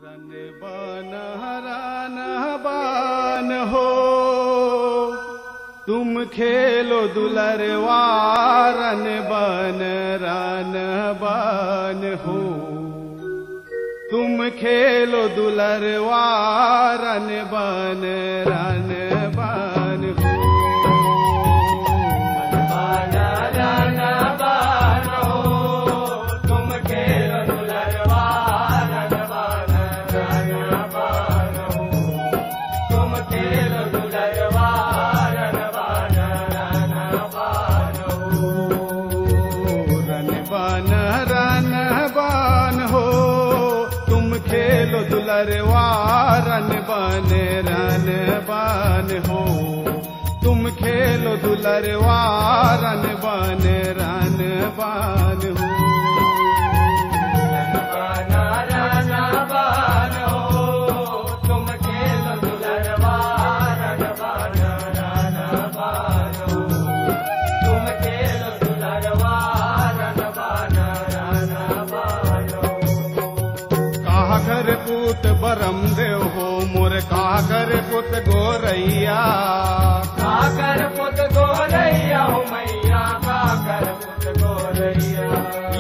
रन बान हो तुम खेलो दुलरवा रन बान हो तुम खेलो दुलरवा रन बान हो दुलरवा रन बान हो तुम खेलो दुलरवा रन बान हो कागर पुत बरम देव हो मोर कागर पुत गोरैया कागर पुत गोरैया हो मैया कागर पुत गोरैया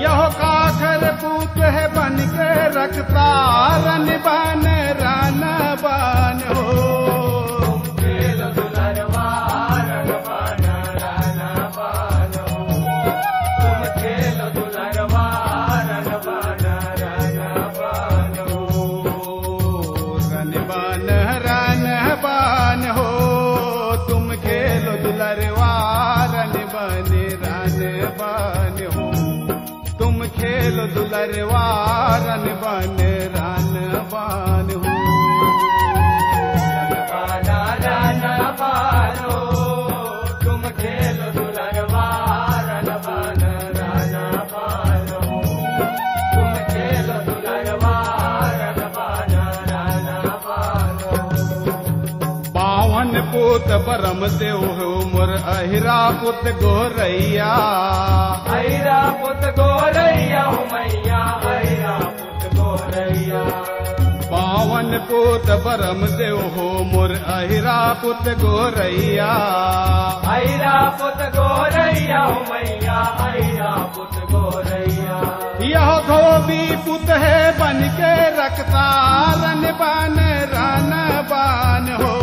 यह कागर पुत है बन के रखता रन बान हो खेल दुलरवा रन बान हो तुम खेल दुलरवा रन बान हो तुम खेलो दुलरवा रन बान हो तुम खेलो दुलरवा रन बान हो तुम खेलो दुलरवा रन बान हो तुम खेलो दुलरवा रन पावन पुत बरम देव हो मोर अहिरा पुत गोरैया अहिरा पुत गोरैया हो मैया अहिरा पुत गोरैया पावन पुत बरम देव हो मोर अहिरा पुत गोरैया अहिरा पुत गोरैया हो मैया अहिरा पुत गोरैया यह धोबी पुत है बन के रखता रन बान हो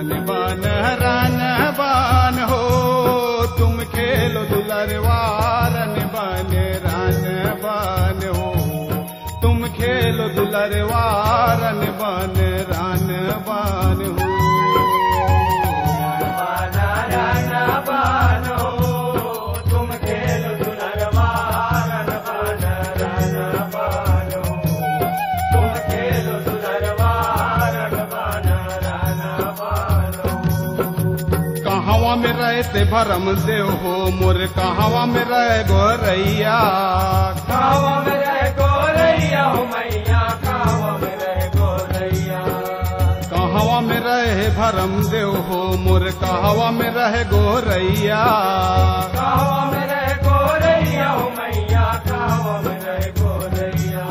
दुलरवा रन बान हो तुम खेलो दुलरवा रन बान हो तुम खेलो दुलरवा रन बान हो तुम खेलो दुलरवा रन बान हो कहवा में रहते भरम देव हो मोर कहवा में रह गोरैया कहवा में रह गोरैया हो मैया कहवा में रह गोरैया कहवा में रहे भरम देव हो मोर कहवा में रह गोरैया कहवा में रह गोरैया हो मैया कहवा में रह गोरैया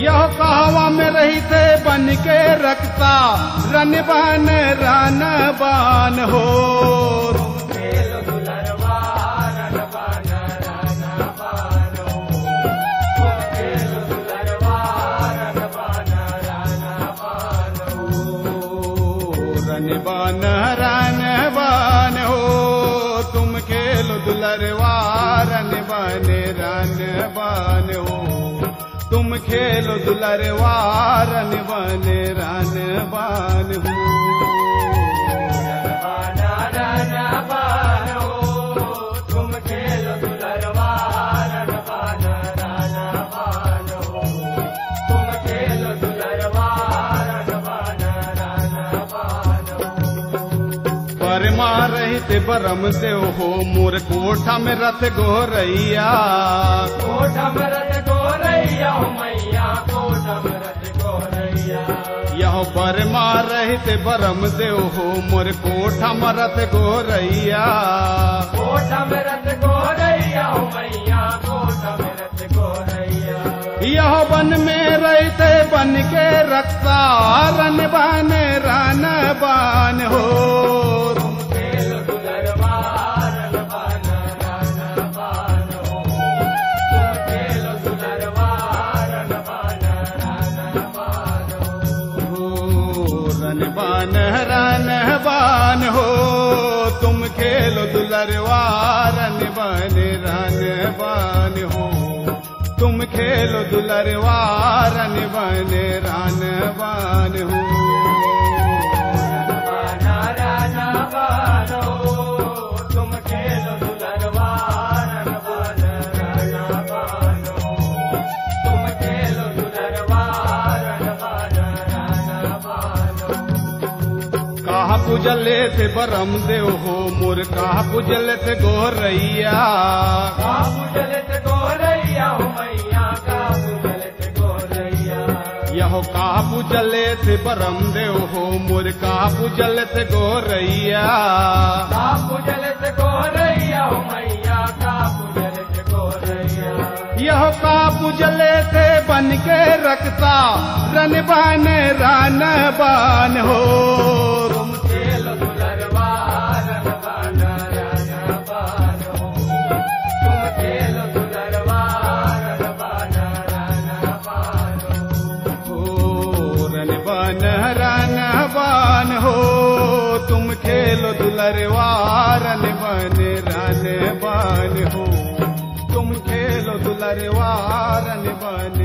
यह कहवा में रहते बन के रखता रन बान हो रन बान हो तुम खेलो दुलरवा रन बान हो तुम खेलो दुलरवा रन बान हो तुम खेलो दुलरवा रन बान हो तुम खेलो दुलरवा रन बान परमा रहते बरम देव हो मोर कोठा में रथ गोरैया कोठा में रथ गोरैया हो मैया कोठा में रथ गोरैया यह बरमा रहित बरम देव हो मोर कोठा मरत गोरैया कोठा में रत गोरैया हो मैया कोठा में रत गोरैया यह वन में रहते बन के रखता रन बान हो तुम खेल दुलरवा रन बान रान बान हो तुम खेल दुलरवा रन बान रान बान हो रन बान हो तुम खेलो दुलरवा रन बान हो तुम खेलो दुलरवा रन बान हो राना बानो तुम खेलो दुलरवा रन बान राना बानो तुम खेलो दुलरवा रन बान राना बानो कहा पूजले थे बरम देव हो मोर कहा पूजले थे गोरैया काबू जलत गोरैया हो मैया काबू जलत गोरैया यहो कहा पूजले थे बरम देव हो मोर कहा पूजले थे गोरैया काबू जलत गोरैया हो मैया काबू जलत गोरैया यह का पूजले थे बन के रखता रन बान हो तुम खेल दुलरवा रन बान राना बान हो तुम खेल दुलरवा रन बान राना बान हो रन बान हो तुम खेलो दुलरवा रन बान हो तुम खेलो दुलरवा रन बान